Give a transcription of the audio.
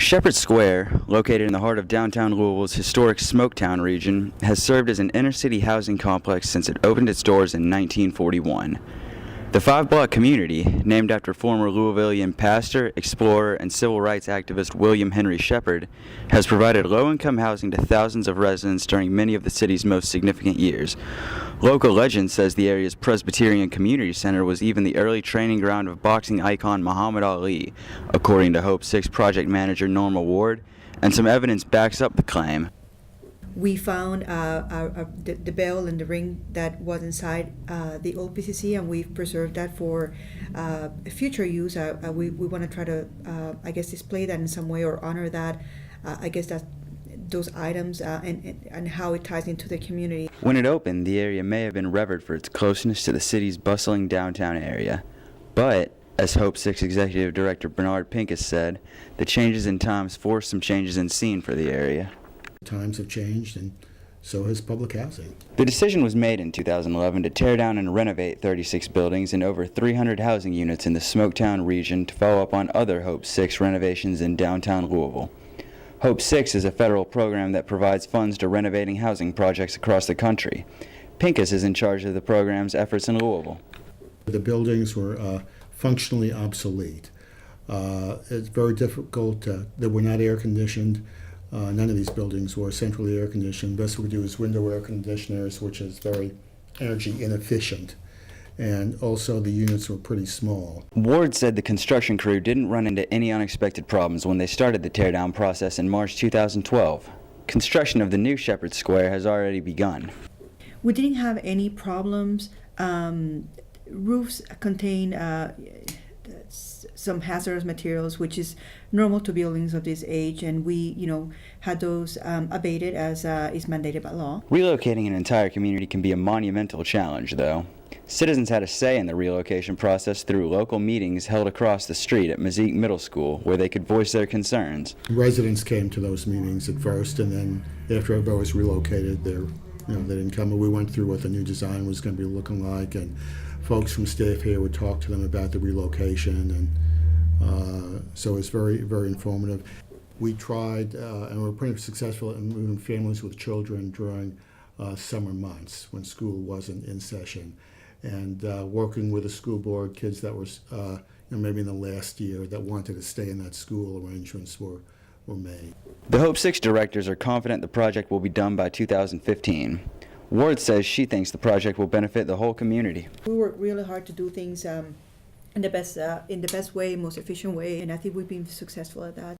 Sheppard Square, located in the heart of downtown Louisville's historic Smoketown region, has served as an inner-city housing complex since it opened its doors in 1941. The five-block community, named after former Louisvillian pastor, explorer, and civil rights activist William Henry Sheppard, has provided low-income housing to thousands of residents during many of the city's most significant years. Local legend says the area's Presbyterian Community Center was even the early training ground of boxing icon Muhammad Ali, according to Hope 6 project manager Norma Ward, and some evidence backs up the claim. We found the bell and the ring that was inside the old PCC, and we've preserved that for future use. We want to try to, display that in some way or honor that. Those items and how it ties into the community. When it opened, the area may have been revered for its closeness to the city's bustling downtown area. But, as Hope 6 Executive Director Bernard Pincus said, the changes in times forced some changes in scene for the area. Times have changed, and so has public housing. The decision was made in 2011 to tear down and renovate 36 buildings and over 300 housing units in the Smoketown region to follow up on other Hope 6 renovations in downtown Louisville. Hope 6 is a federal program that provides funds to renovating housing projects across the country. Pincus is in charge of the program's efforts in Louisville. The buildings were functionally obsolete. It's very difficult. They were not air conditioned. None of these buildings were centrally air conditioned. Best we could do is window air conditioners, which is very energy inefficient. And also the units were pretty small. Ward said the construction crew didn't run into any unexpected problems when they started the teardown process in March 2012. Construction of the new Sheppard Square has already begun. We didn't have any problems. Roofs contain some hazardous materials, which is normal to buildings of this age, and we, had those abated as is mandated by law. Relocating an entire community can be a monumental challenge, though. Citizens had a say in the relocation process through local meetings held across the street at Mazik Middle School, where they could voice their concerns. Residents came to those meetings at first, and then after everybody was relocated, they didn't come. And we went through what the new design was going to be looking like, and folks from staff here would talk to them about the relocation, and so it's very, very informative. We tried, and we were pretty successful in moving families with children during summer months when school wasn't in session, and working with the school board, kids that were maybe in the last year that wanted to stay in that school, arrangements were made. The Hope 6 directors are confident the project will be done by 2015. Ward says she thinks the project will benefit the whole community. We work really hard to do things in the best way, most efficient way, and I think we've been successful at that.